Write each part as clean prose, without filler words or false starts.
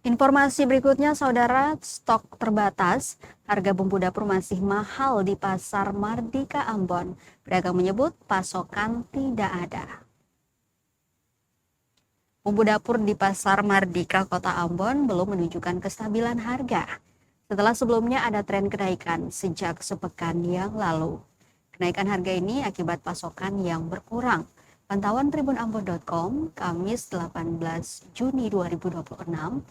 Informasi berikutnya, saudara, stok terbatas, harga bumbu dapur masih mahal di Pasar Mardika Ambon. Pedagang menyebut pasokan tidak ada. Bumbu dapur di Pasar Mardika, Kota Ambon belum menunjukkan kestabilan harga. Setelah sebelumnya ada tren kenaikan sejak sepekan yang lalu. Kenaikan harga ini akibat pasokan yang berkurang. Pantauan tribunambon.com, Kamis 18 Juni 2026,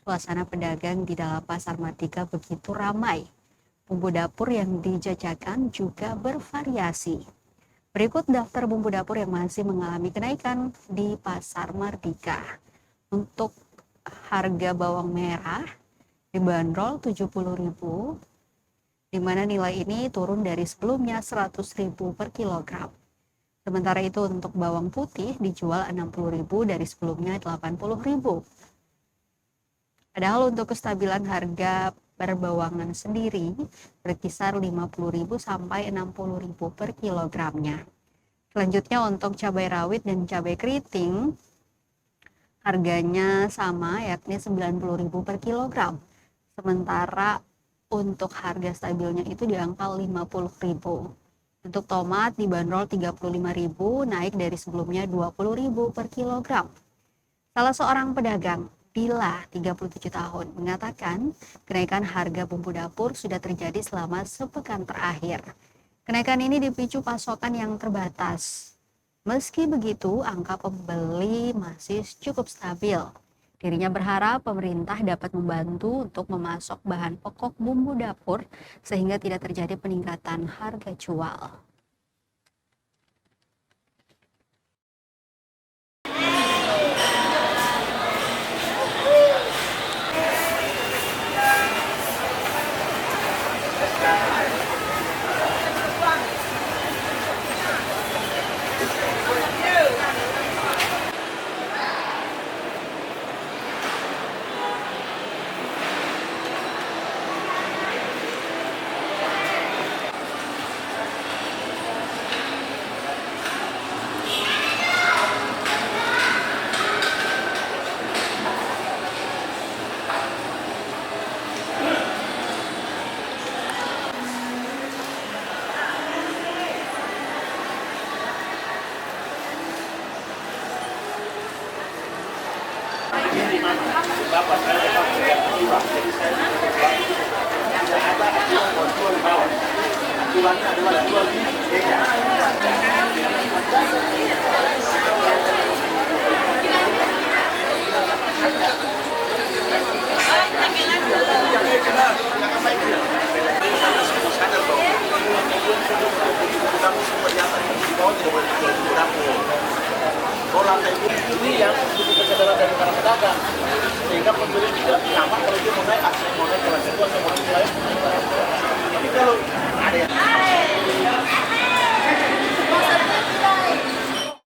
suasana pedagang di dalam Pasar Mardika begitu ramai. Bumbu dapur yang dijajakan juga bervariasi. Berikut daftar bumbu dapur yang masih mengalami kenaikan di Pasar Mardika. Untuk harga bawang merah dibanderol 70.000, di mana nilai ini turun dari sebelumnya 100.000 per kilogram. Sementara itu untuk bawang putih dijual 60.000 dari sebelumnya 80.000. Padahal untuk kestabilan harga perbawangan sendiri berkisar 50.000 sampai 60.000 per kilogramnya. Selanjutnya untuk cabai rawit dan cabai keriting harganya sama, yakni 90.000 per kilogram. Sementara untuk harga stabilnya itu di angka 50.000. Untuk tomat dibanderol 35.000, naik dari sebelumnya 20.000 per kilogram. Salah seorang pedagang, Bila, 37 tahun, mengatakan kenaikan harga bumbu dapur sudah terjadi selama sepekan terakhir. Kenaikan ini dipicu pasokan yang terbatas. Meski begitu, angka pembeli masih cukup stabil. Dirinya berharap pemerintah dapat membantu untuk memasok bahan pokok bumbu dapur sehingga tidak terjadi peningkatan harga jual. Bapak saya jadi saya tidak ada jual di bawah. Jualnya adalah jual di meja. Ini yang butuh kesadaran dari para pedagang, sehingga pembeli tidak nyaman kalau dia mau naik ke lantai 2 atau mau naik ke lantai